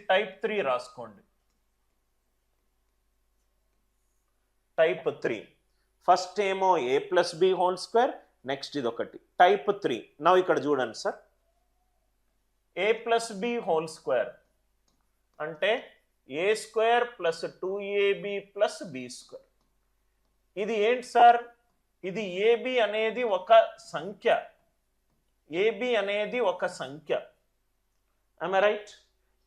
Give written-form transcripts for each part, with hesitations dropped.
Type 3 రాసుకోండి. Type 3 first ఏమో a + b whole square, next ఇది ఒకటి టైప్ 3. నౌ ఇక్కడ చూడండి sir, a + b whole square అంటే a² + 2ab + b². ఇది ఏంటి సార్? ఇది ab అనేది ఒక సంఖ్య, ab అనేది ఒక సంఖ్య. am I right?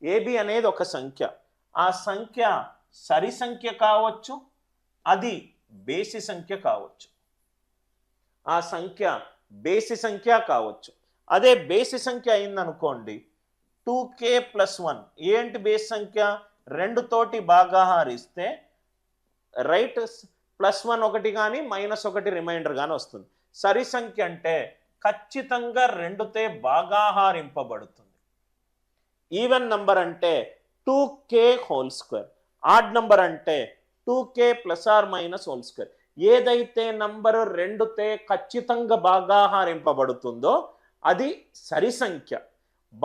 ab అనేది ఒక సంఖ్య. ఆ సంఖ్య సరి సంఖ్య కావచ్చు, అది బేసి సంఖ్య కావచ్చు. ఆ సంఖ్య బేసి సంఖ్య కావచ్చు. అదే బేసి సంఖ్య అయిందనుకోండి, 2k + 1 ఏంటి బేసి సంఖ్య? 2 తోటి భాగాహారిస్తే రైట్ +1 ఒకటి కానీ -1 రిమైండర్ కానీ వస్తుంది. సరి సంఖ్య అంటే ఖచ్చితంగా 2తో భాగాహారింపబడుతుంది. ఈవెన్ నంబర్ అంటే 2k whole square, odd number అంటే 2k ± హోల్ స్క్వేర్. ఏదైతే నంబరు 2తో ఖచ్చితంగా భాగాహారింపబడుతుందో అది సరి సంఖ్య,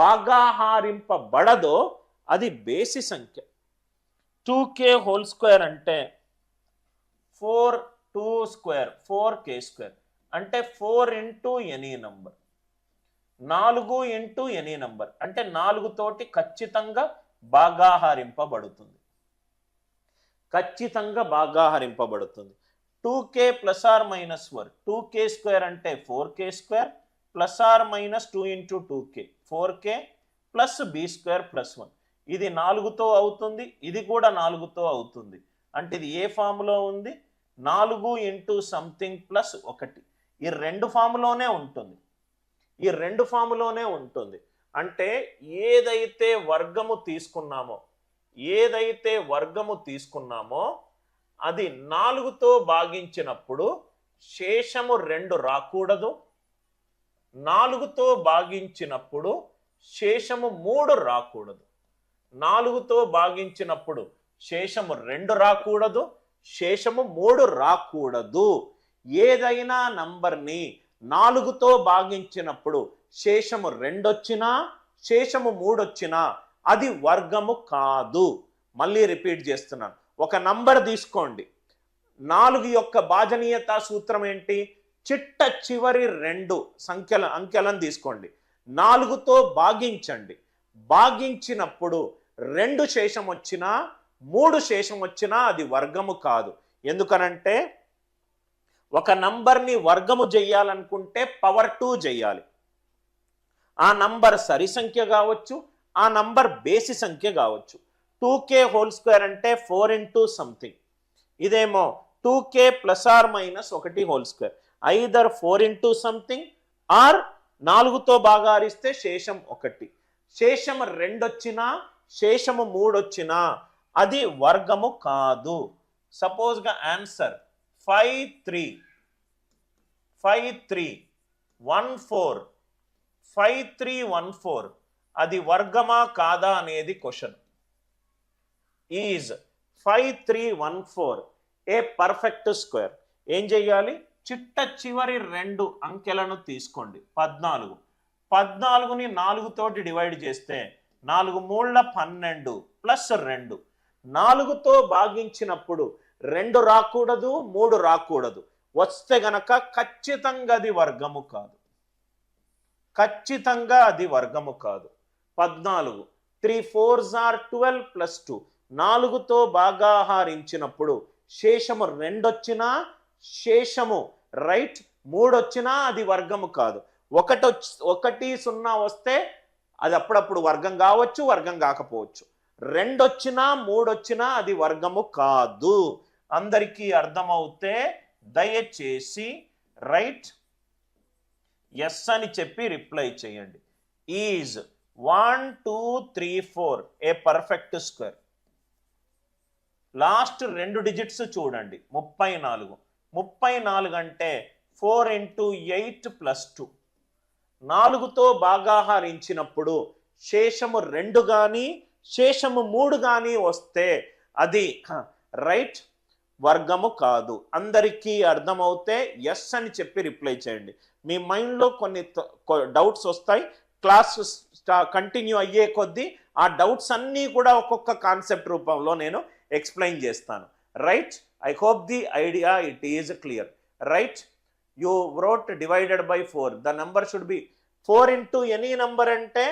భాగాహారింపబడదో అది బేసి సంఖ్య. 2k హోల్ స్క్వేర్ అంటే 4k² 4k² అంటే 4 into any number, 4 into any number అంటే 4 తోటి ఖచ్చితంగా భాగాహారింపబడుతుంది, ఖచ్చితంగా భాగాహారింపబడుతుంది. 2k ± 4, 2k² అంటే 4k² ± 2 into 2k 4k + b² + 1. ఇది 4తో అవుతుంది, ఇది కూడా 4తో అవుతుంది. అంటే ఇది ఏ ఫామ్లో ఉంది? 4 ఇంటూ సంథింగ్ ప్లస్ 1. ఈ 2 ఫామ్లోనే ఉంటుంది, ఈ 2 ఫామ్లోనే ఉంటుంది. అంటే ఏదైతే వర్గము తీసుకున్నామో అది 4తో భాగించినప్పుడు శేషము 2 రాకూడదు, 4తో భాగించినప్పుడు శేషము 3 రాకూడదు. 4తో భాగించినప్పుడు శేషము 2 రాకూడదు, శేషము 3 రాకూడదు. ఏదైనా నంబర్ని 4తో భాగించినప్పుడు శేషము 2 వచ్చినా శేషము 3 వచ్చినా అది వర్గము కాదు. మళ్ళీ రిపీట్ చేస్తున్నాను. ఒక నంబర్ తీసుకోండి, 4 యొక్క భాజనీయత సూత్రం ఏంటి? చిట్ట చివరి 2 అంకెలను తీసుకోండి, 4తో భాగించండి. భాగించినప్పుడు 2 శేషం వచ్చినా 3 శేషం వచ్చినా అది వర్గము కాదు. ఎందుకనంటే ఒక నంబర్ని వర్గము చేయాలనుకుంటే పవర్ 2 చేయాలి. ఆ నంబర్ సరి సంఖ్య కావచ్చు, ఆ నంబర్ బేసి సంఖ్య కావచ్చు. 2k హోల్ స్క్వేర్ అంటే 4 ఇంటూ సంథింగ్, ఇదేమో 2k ± 1 whole square. Either 4 into something or 4తో భాగారిస్తే శేషం 1. శేషం 2 వచ్చినా శేషము 3 వచ్చినా అది వర్గము కాదు. సపోజ్గా ఆన్సర్ 5314 అది వర్గమా కాదా అనేది question. Is 5314 a perfect square? ఏం చెయ్యాలి? చిట్ట చివరి 2 అంకెలను తీసుకోండి. 14ని 4 తోటి డివైడ్ చేస్తే 4 3 12 ప్లస్ 2. 4తో భాగించినప్పుడు 2 రాకూడదు, 3 రాకూడదు. వస్తే గనక ఖచ్చితంగా అది వర్గము కాదు, ఖచ్చితంగా అది వర్గము కాదు. 14 3 4s are 12 ప్లస్ 2. 4తో భాగాహారించినప్పుడు శేషము 2 వచ్చినా శేషము 3 వచ్చినా అది వర్గము కాదు. 1 0 వస్తే అది అప్పుడప్పుడు వర్గం కావచ్చు, వర్గం కాకపోవచ్చు. 2 వచ్చినా 3 వచ్చినా అది వర్గము కాదు. అందరికీ అర్థమవుతే దయచేసి ఎస్ అని చెప్పి రిప్లై చేయండి. Is 1 2 3 4 a perfect square. Last 2 digits చూడండి. 34 అంటే 4 ఇంటూ 8 ప్లస్ 2. 4తో భాగాహారించినప్పుడు శేషము 2 కానీ శేషము 3 కానీ వస్తే అది వర్గము కాదు. అందరికీ అర్థమవుతే ఎస్ అని చెప్పి రిప్లై చేయండి. మీ మైండ్లో కొన్ని డౌట్స్ వస్తాయి, క్లాస్ కంటిన్యూ అయ్యే కొద్దీ ఆ డౌట్స్ అన్నీ కూడా ఒక్కొక్క కాన్సెప్ట్ రూపంలో నేను ఎక్స్ప్లెయిన్ చేస్తాను. Right, I hope the idea it is clear. Right, you wrote divided by 4, the number should be 4 into any number అంటే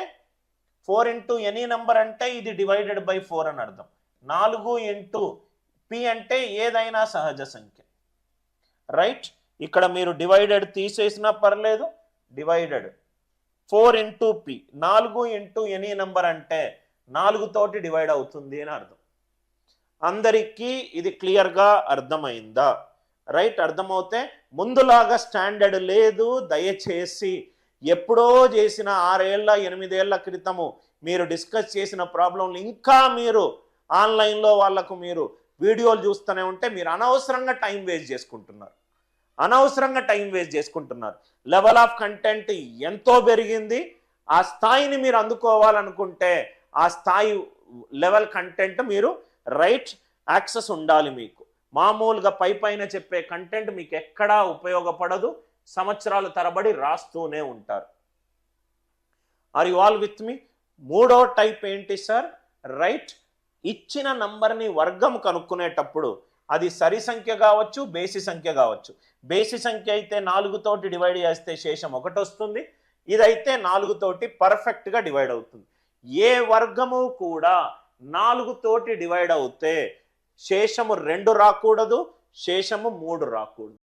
4 into any number అంటే ఇది డివైడెడ్ బై 4 అని అర్థం. 4 ఇంటూ పి అంటే ఏదైనా సహజ సంఖ్య. రైట్, ఇక్కడ మీరు డివైడెడ్ తీసేసినా పర్లేదు, divided 4 into P, 4 into any number అంటే 4 తోటి డివైడ్ అవుతుంది అని అర్థం. అందరికీ ఇది క్లియర్గా అర్థమైందా? రైట్, అర్థమవుతే ముందులాగా స్టాండర్డ్ లేదు. దయచేసి ఎప్పుడో చేసిన 6 ఏళ్ళ 8 ఏళ్ల క్రితము మీరు డిస్కస్ చేసిన ప్రాబ్లంలు ఇంకా మీరు ఆన్లైన్లో వాళ్ళకు మీరు వీడియోలు చూస్తూనే ఉంటే మీరు అనవసరంగా టైం వేస్ట్ చేసుకుంటున్నారు. లెవెల్ ఆఫ్ కంటెంట్ ఎంతో పెరిగింది. ఆ స్థాయిని మీరు అందుకోవాలనుకుంటే ఆ స్థాయి లెవెల్ కంటెంట్ మీరు రైట్ యాక్సెస్ ఉండాలి. మీకు మామూలుగా పైన చెప్పే కంటెంట్ మీకు ఎక్కడా ఉపయోగపడదు. సంవత్సరాల తరబడి రాస్తూనే ఉంటారు. Are you all with me? మూడో టైప్ ఏంటి సార్? రైట్, ఇచ్చిన నంబర్ని వర్గం కనుక్కునేటప్పుడు అది సరి సంఖ్య కావచ్చు, బేసి సంఖ్య కావచ్చు. బేసి సంఖ్య అయితే 4 తోటి డివైడ్ చేస్తే శేషం 1 వస్తుంది. ఇదైతే 4 తోటి పర్ఫెక్ట్గా డివైడ్ అవుతుంది. ఏ వర్గము కూడా 4 తోటి డివైడ్ అవుతే శేషము 2 రాకూడదు, శేషము 3 రాకూడదు.